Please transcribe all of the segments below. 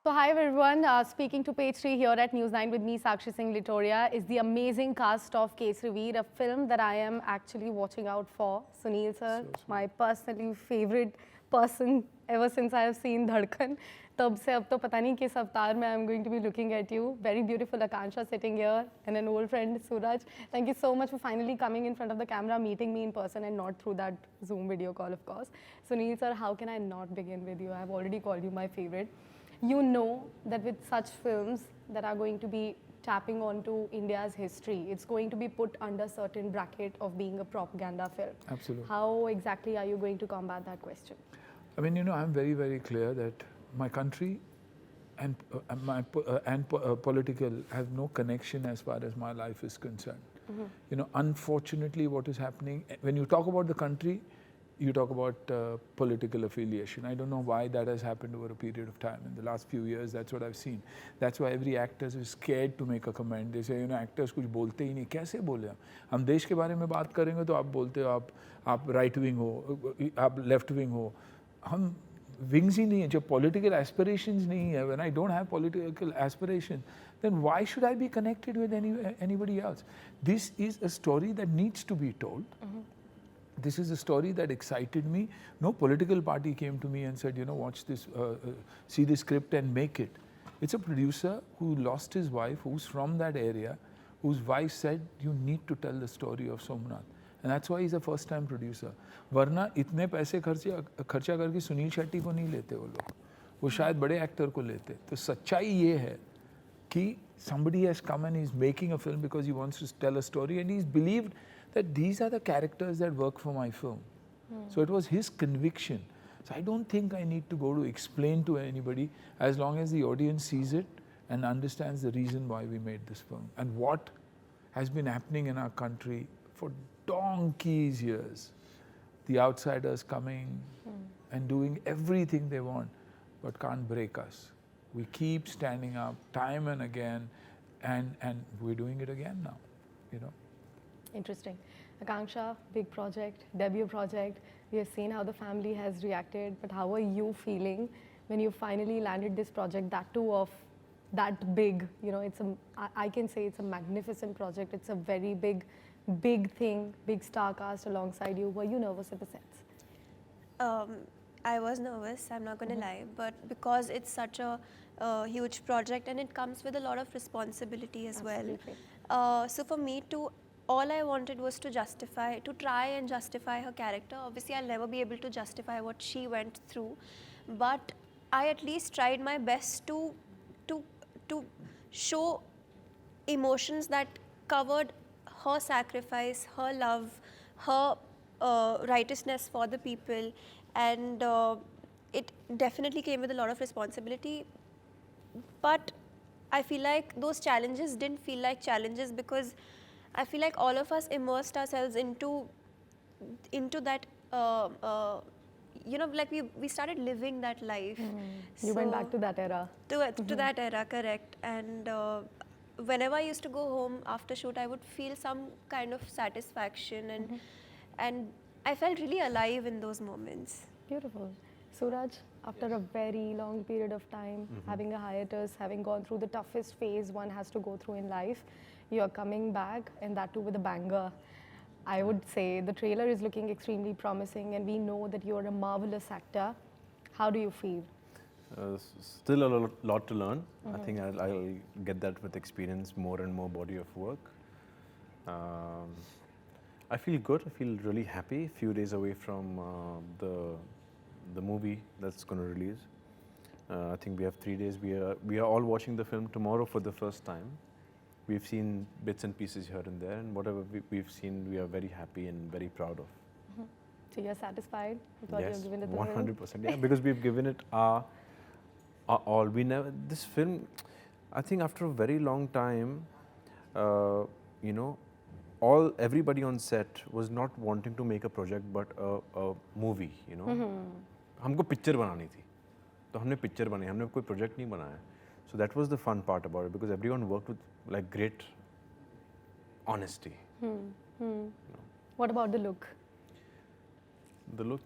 So hi everyone, speaking to Page 3 here at News 9 with me, Sakshi Litoriya, is the amazing cast of Kesari Veer, a film that I am actually watching out for. Suniel sir, my personally favorite person ever since I have seen Dhadkan. तब से अब तो पता नहीं किस अवतार में I'm going to be looking at you. Very beautiful Akanksha sitting here and an old friend, Sooraj. Thank you so much for finally coming in front of the camera, meeting me in person and not through that Zoom video call, of course. Sunil sir, how can I not begin with you? I have already called you my favorite. You know that with such films that are going to be tapping onto India's history, it's going to be put under certain bracket of being a propaganda film. Absolutely. How exactly are you going to combat that question? I mean, I'm very, very clear that my country and political have no connection as far as my life is concerned. Unfortunately, what is happening, when you talk about the country, you talk about political affiliation. I don't know why that has happened over a period of time. In the last few years, that's what I've seen. That's why every actor is scared to make a comment. They say, actors कुछ बोलते ही नहीं. कैसे बोले हम देश के बारे में बात करेंगे तो आप बोलते हो आप right wing हो, आप left wing हो. हम wings ही नहीं है. जब political aspirations नहीं है, when I don't have political aspirations, then why should I be connected with anybody else? This is a story that needs to be told. This is a story that excited me. No political party came to me and said, watch this, see this script and make it. It's a producer who lost his wife, who's from that area, whose wife said, you need to tell the story of Somnath. And that's why he's a first-time producer. वरना इतने पैसे खर्चा करके सुनील शेट्टी को नहीं लेते वो लोग. वो शायद बड़े एक्टर को लेते. तो सच्चाई ये है कि somebody has come and he's making a film because he wants to tell a story and he's believed that these are the characters that work for my film. So it was his conviction. So I don't think I need to go to explain to anybody as long as the audience sees it and understands the reason why we made this film and what has been happening in our country for donkey's years. The outsiders coming and doing everything they want but can't break us. We keep standing up time and again and we're doing it again now, Interesting. Akanksha, big project, debut project. We have seen how the family has reacted, but how are you feeling when you finally landed this project, that too of that big, I can say it's a magnificent project. It's a very big thing, big star cast alongside you. Were you nervous at the sets? I was nervous, I'm not going to lie, but because it's such a huge project and it comes with a lot of responsibility as well. So for me all I wanted was to try and justify her character. Obviously, I'll never be able to justify what she went through, but I at least tried my best to show emotions that covered her sacrifice, her love, her righteousness for the people, and it definitely came with a lot of responsibility. But I feel like those challenges didn't feel like challenges because I feel like all of us immersed ourselves into that, like we started living that life. You went back to that era. To that era, correct. And whenever I used to go home after shoot, I would feel some kind of satisfaction and I felt really alive in those moments. Beautiful. Suraj, after a very long period of time, having a hiatus, having gone through the toughest phase one has to go through in life, you're coming back, and that too with a banger. I would say the trailer is looking extremely promising and we know that you're a marvelous actor. How do you feel? Still a lot to learn. I think I'll get that with experience, more and more body of work. I feel good. I feel really happy. A few days away from the movie that's going to release. I think we have 3 days. We are all watching the film tomorrow for the first time. We've seen bits and pieces here and there, and whatever we've seen, we are very happy and very proud of. So you're satisfied with what yes, you've given it? 100%. Yeah, because we've given it our all. This film, I think after a very long time, everybody on set was not wanting to make a project but a movie, हमको picture बनानी थी तो हमने picture बनाई हमने कोई project नहीं बनाया so that was the fun part about it because everyone worked with like great honesty. What about the look? the look.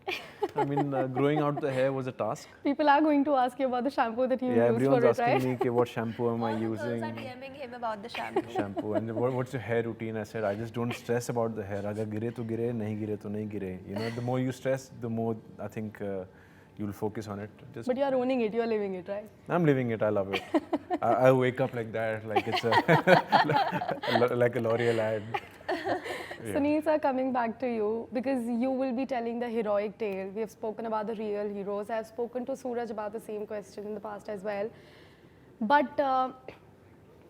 I mean, growing out the hair was a task. People are going to ask you about the shampoo that you use Everyone's for it, asking right? me, okay, what shampoo am I All the using? girls are DMing him about the shampoo. Shampoo. And what's your hair routine? I said, I just don't stress about the hair. Agar gire to gire, nahi gire to nahi gire. You know, the more you stress, the more I think you'll focus on it. Just But you're owning it, you're living it, right? I'm living it. I love it. I wake up like that, like it's a like a L'Oreal ad. Yeah. Sunil sir, coming back to you, because you will be telling the heroic tale. We have spoken about the real heroes. I have spoken to Sooraj about the same question in the past as well. But,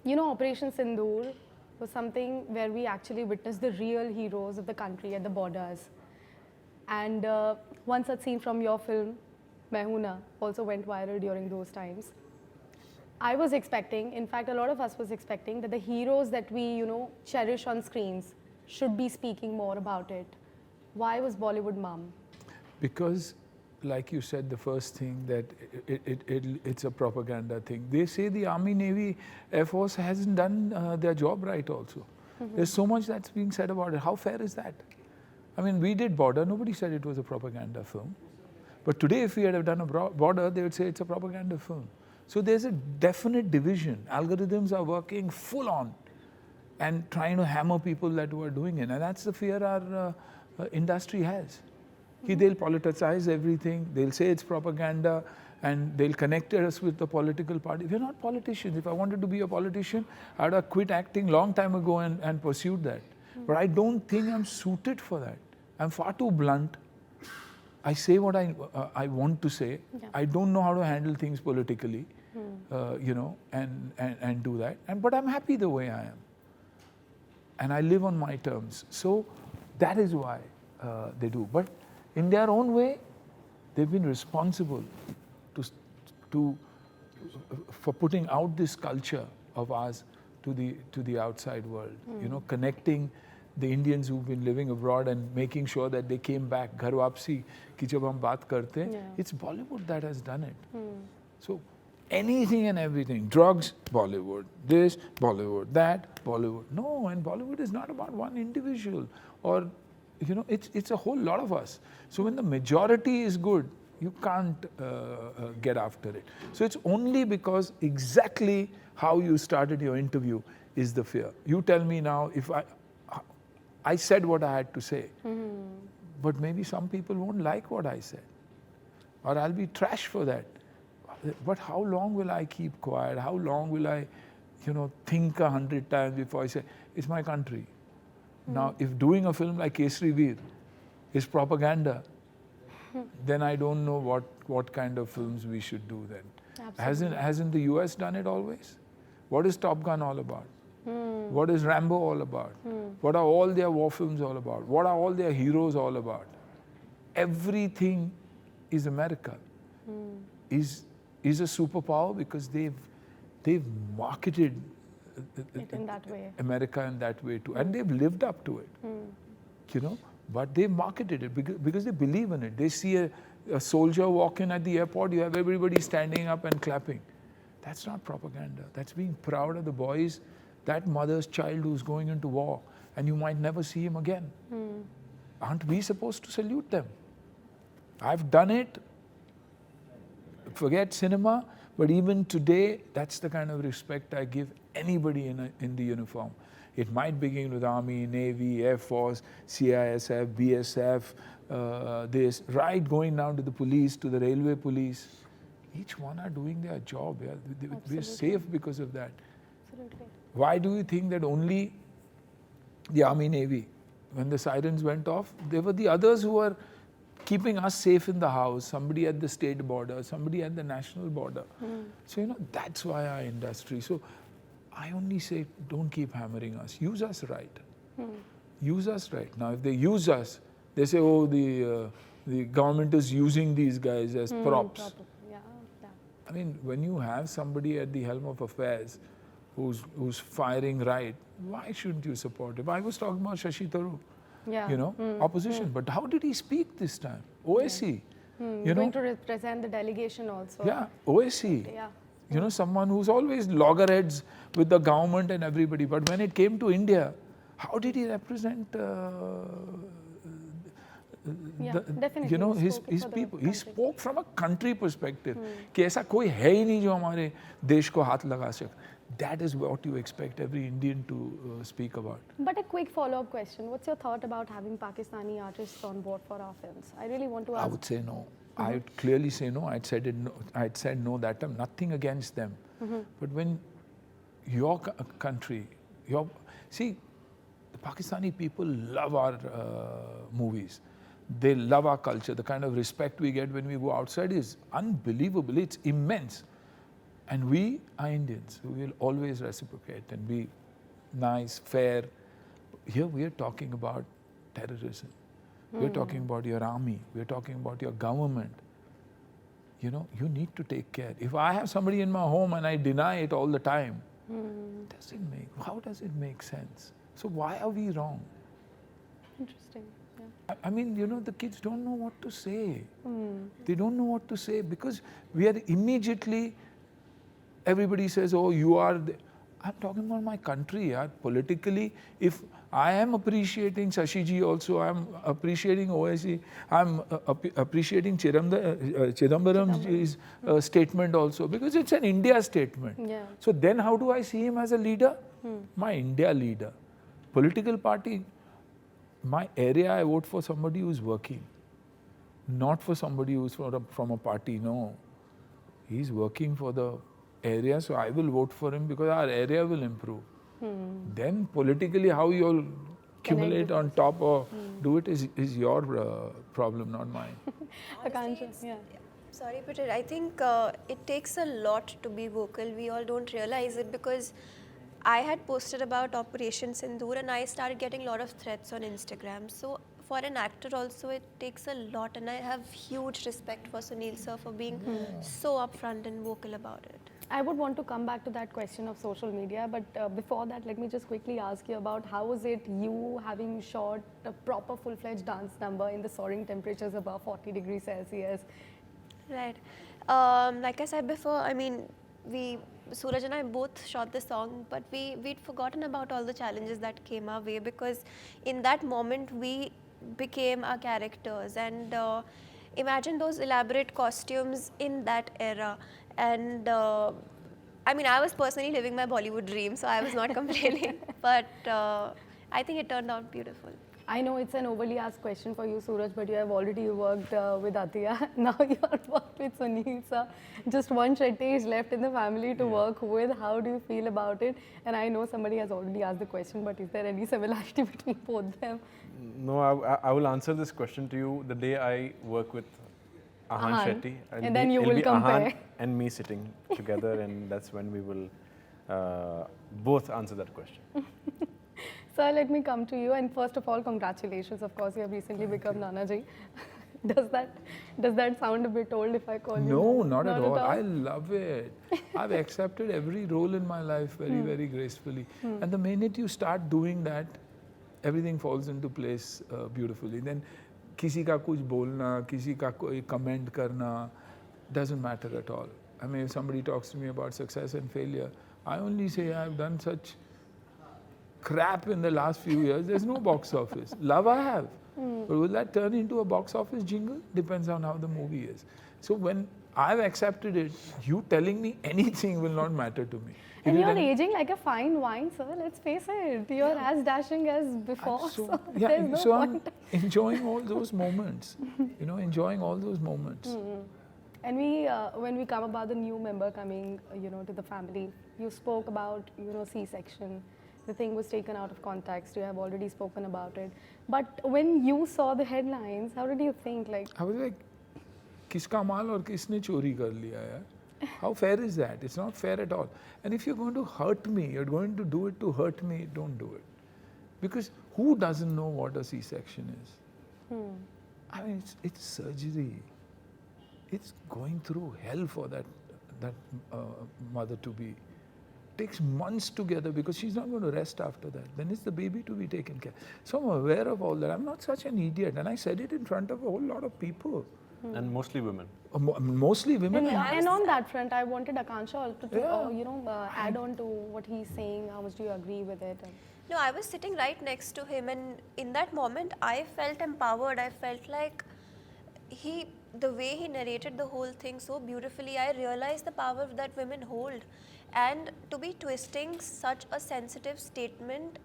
you know, Operation Sindoor was something where we actually witnessed the real heroes of the country at the borders. And one such scene from your film, Mehuna, also went viral during those times. I was expecting, in fact, a lot of us was expecting that the heroes that we, you know, cherish on screens should be speaking more about it. Why was Bollywood mum? Because, like you said, the first thing that it's a propaganda thing. They say the Army, Navy, Air Force hasn't done their job right also. There's so much that's being said about it. How fair is that? I mean, we did Border. Nobody said it was a propaganda film. But today, if we had done a Border, they would say it's a propaganda film. So there's a definite division. Algorithms are working full on and trying to hammer people that who are doing it. And that's the fear our industry has. They'll politicize everything, they'll say it's propaganda, and they'll connect us with the political party. We're not politicians. If I wanted to be a politician, I would have quit acting long time ago and pursued that. But I don't think I'm suited for that. I'm far too blunt. I say what I want to say. Yeah. I don't know how to handle things politically, you know, and do that. But I'm happy the way I am. And I live on my terms. So that is why they do. But in their own way, they've been responsible for putting out this culture of ours to the outside world. You know, connecting the Indians who've been living abroad and making sure that they came back. Ghar wapsi ki jab hum baat karte, it's Bollywood that has done it. So anything and everything, drugs, Bollywood, this, Bollywood, that, Bollywood. No, and Bollywood is not about one individual, or, you know, it's a whole lot of us. So when the majority is good, you can't get after it. So it's only because exactly how you started your interview is the fear. You tell me now, if I said what I had to say, but maybe some people won't like what I said, or I'll be trash for that. But how long will I keep quiet? How long will I, you know, think 100 times before I say, it's my country. Now, if doing a film like Kesari Veer is propaganda, then I don't know what kind of films we should do then. Hasn't the US done it always? What is Top Gun all about? What is Rambo all about? What are all their war films all about? What are all their heroes all about? Everything is America. Is a superpower because they've marketed It in that way. America in that way too, and they've lived up to it. You know, but they've marketed it because they believe in it. They see a soldier walk in at the airport, you have everybody standing up and clapping. That's not propaganda. That's being proud of the boys, that mother's child who's going into war, and you might never see him again. Aren't we supposed to salute them? I've done it. Forget cinema, but even today, that's the kind of respect I give anybody in the uniform. It might begin with Army, Navy, Air Force, CISF, BSF, this, right going down to the police, to the railway police. Each one are doing their job. Yeah. We're safe because of that. Absolutely. Why do you think that only the Army, Navy, when the sirens went off, there were the others who were keeping us safe in the house, somebody at the state border, somebody at the national border. So, you know, that's why our industry. So, I only say, don't keep hammering us. Use us right. Use us right. Now, if they use us, they say, oh, the government is using these guys as props. Yeah. I mean, when you have somebody at the helm of affairs who's firing right, why shouldn't you support him? I was talking about Shashi Tharoor. Yeah. You know, opposition. But how did he speak this time? OSC. You know, Going to represent the delegation also. yeah, OSC. Yeah. You know, someone who's always loggerheads with the government and everybody. But when it came to India, how did he represent Yeah, definitely. you know, He his spoke it for the people. He country. spoke from a country perspective. कि ऐसा कोई है ही नहीं जो हमारे देश को हाथ लगा सके. That is what you expect every Indian to speak about. But a quick follow-up question. What's your thought about having Pakistani artists on board for our films? I really want to ask. I would say no. I would clearly say no. I'd said it. No. I'd said no that time. Nothing against them. But when your country, see, the Pakistani people love our movies. They love our culture. The kind of respect we get when we go outside is unbelievable. It's immense. And we are Indians. We will always reciprocate and be nice, fair. Here we are talking about terrorism. We're talking about your army. We're talking about your government. You know, you need to take care. If I have somebody in my home and I deny it all the time, how does it make sense? So why are we wrong? Interesting. Yeah. I mean, you know, the kids don't know what to say. They don't know what to say because we are immediately, everybody says, oh, you are... I'm talking about my country. Politically, if I am appreciating Shashi ji also, I'm appreciating OSC, I'm appreciating Chidambaram's statement also, because it's an India statement. Yeah. So then how do I see him as a leader? My India leader. Political party, my area, I vote for somebody who's working, not for somebody who's from a party, no. He's working for the area, so I will vote for him because our area will improve. Then politically how you'll accumulate on top or do it is your problem, not mine. Akanksha, yeah. Sorry, Peter. I think it takes a lot to be vocal. We all don't realize it because I had posted about Operation Sindoor and I started getting a lot of threats on Instagram. So for an actor also it takes a lot, and I have huge respect for Suniel sir for being so upfront and vocal about it. I would want to come back to that question of social media, but before that, let me just quickly ask you about how was it you having shot a proper full-fledged dance number in the soaring temperatures above 40 degrees Celsius? Right. Like I said before, I mean, Sooraj and I both shot the song, but we'd forgotten about all the challenges that came our way because in that moment we became our characters, and imagine those elaborate costumes in that era. And I mean, I was personally living my Bollywood dream, so I was not complaining, but I think it turned out beautiful. I know it's an overly asked question for you, Sooraj, but you have already worked with Atiya. Now you are worked with Suniel sir. Just one Shetty is left in the family to work with. How do you feel about it? And I know somebody has already asked the question, but is there any similarity between both them? No, I will answer this question to you the day I work with Ahan Shetty. And then you it'll will be compare. Ahan and me sitting together, and that's when we will both answer that question. Sir, let me come to you, and first of all, congratulations. Of course, you have recently become Nanaji. Does that sound a bit old if I call you? No, not at all. I love it. I've accepted every role in my life very, very gracefully. And the minute you start doing that, everything falls into place beautifully. Then किसी का कुछ बोलना, किसी का कोई comment करना, doesn't matter at all. I mean, if somebody talks to me about success and failure, I only say I've done such crap in the last few years. There's no box office. Love I have. But will that turn into a box office jingle? Depends on how the movie is. So when I've accepted it, you telling me anything will not matter to me. And you're aging like a fine wine, sir. Let's face it. You're as dashing as before. So, there's no I'm point. enjoying all those moments. You know, enjoying all those moments. And when we come about the new member coming, to the family, you spoke about, C-section. The thing was taken out of context. You have already spoken about it. But when you saw the headlines, how did you think? I was like, kiska maal aur kisne chori kar liya yaar? How fair is that? It's not fair at all. And if you're going to hurt me, you're going to do it to hurt me, don't do it. Because who doesn't know what a C-section is? I mean, it's surgery. It's going through hell for that mother-to-be. Takes months together because she's not going to rest after that. Then it's the baby to be taken care. So I'm aware of all that. I'm not such an idiot. And I said it in front of a whole lot of people. And mostly women. Mostly women. And on that front, I wanted Akanksha also to add on to what he's saying. How much do you agree with it? No, I was sitting right next to him, and in that moment, I felt empowered. I felt like the way he narrated the whole thing so beautifully, I realized the power that women hold. And to be twisting such a sensitive statement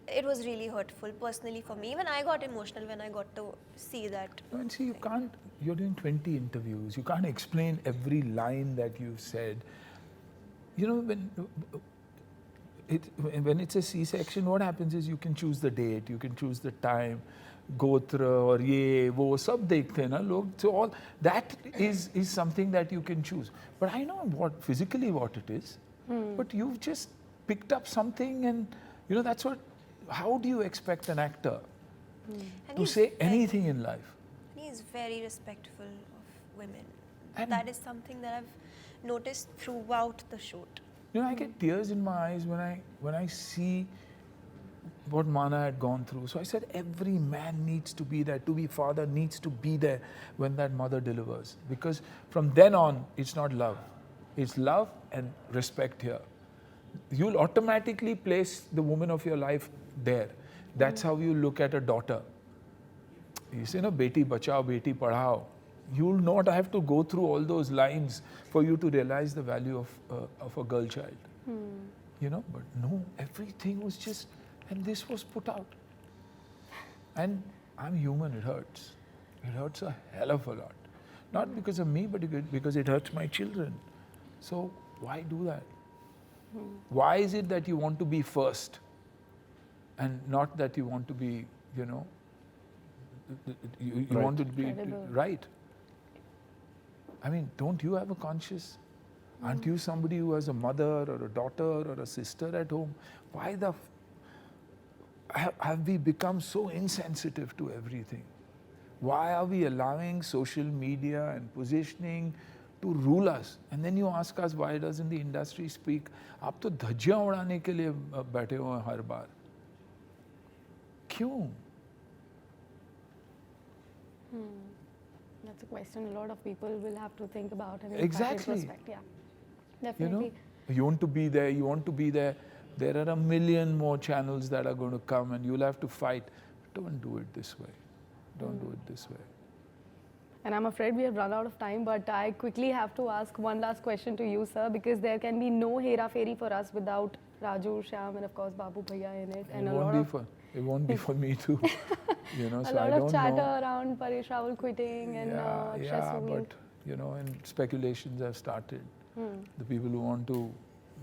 it was really hurtful personally for me. Even I got emotional when I got to see that. And see, you're doing 20 interviews, you can't explain every line that you've said. You know, when it's a C-section, what happens is you can choose the date, you can choose the time, gotra or ye, wo, sab dekhte hai na log. So all that is something that you can choose. But I know physically what it is. But you've just picked up something, and you know how do you expect an actor to say anything in life? He is very respectful of women. And that is something that I've noticed throughout the shoot. You know, I get tears in my eyes when I see what Mana had gone through. So I said, every man needs to be there. To be father needs to be there when that mother delivers. Because from then on, it's not love. It's love and respect here. You'll automatically place the woman of your life there. That's how you look at a daughter. You say, no, beti bachao, beti padhao. You'll not have to go through all those lines for you to realize the value of a girl child. You know, but no, everything was just, and this was put out. And I'm human, it hurts. It hurts a hell of a lot. Not because of me, but because it hurts my children. So why do that? Why is it that you want to be first and not that you want to be, you know, you Right. want to be Credible. right? I mean, don't you have a conscience? Aren't you somebody who has a mother or a daughter or a sister at home? Why have we become so insensitive to everything? Why are we allowing social media and positioning to rule us? And then you ask us, why doesn't the industry speak? आप तो धज्जियां उड़ाने के लिए बैठे हो हर बार. क्यों? That's a question a lot of people will have to think about and Exactly. introspect. Yeah, You definitely. know, you want to be there, you want to be there. There are a million more channels that are going to come and you'll have to fight. Don't do it this way. Don't do it this way. And I'm afraid we have run out of time, but I quickly have to ask one last question to you, sir, because there can be no Hera Fairy for us without Raju, Shyam, and of course Babu Bhaiya in it. And It won't be for me too. You know, a so lot I of don't chatter know. around Paresh Rawal quitting and Yeah, but you know, and speculations have started. The people who want to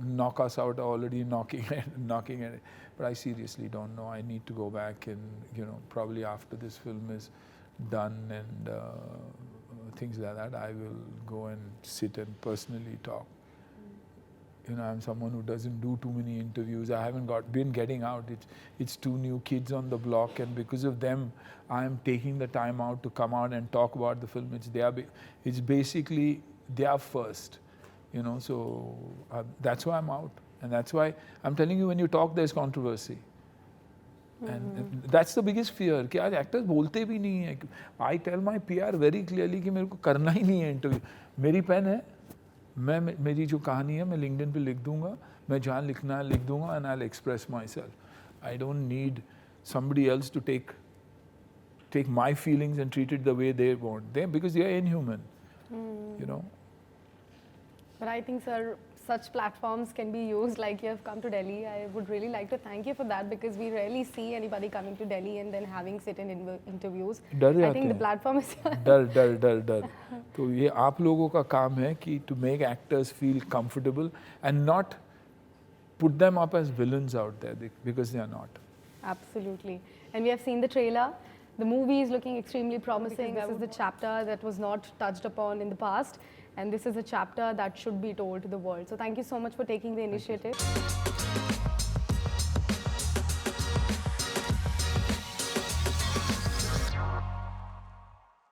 knock us out are already knocking at it. But I seriously don't know. I need to go back and, you know, probably after this film is done and things like that, I will go and sit and personally talk. You know, I'm someone who doesn't do too many interviews. I haven't been getting out. It's two new kids on the block, and because of them, I'm taking the time out to come out and talk about the film. It's basically their first, you know. So that's why I'm out, and that's why I'm telling you, when you talk, there's controversy. And that's the biggest fear कि आज actors बोलते भी नहीं हैं. I tell my PR very clearly कि मेरे को करना ही नहीं है interview. मेरी पेन है, मेरी जो कहानी है मैं LinkedIn पे लिख दूंगा, मैं जहाँ लिखना है लिख दूंगा, and I'll express myself. I don't need somebody else to take my feelings and treat it the way they want. Because they are inhuman, you know. But I think, sir, such platforms can be used like you have come to Delhi. I would really like to thank you for that, because we rarely see anybody coming to Delhi and then having sit-in interviews. I think the platform is डर तो ये आप लोगों का काम है कि to make actors feel comfortable and not put them up as villains out there, because they are not. Absolutely. And we have seen the trailer. The movie is looking extremely promising. This is the chapter that was not touched upon in the past, and this is a chapter that should be told to the world. So thank you so much for taking the initiative.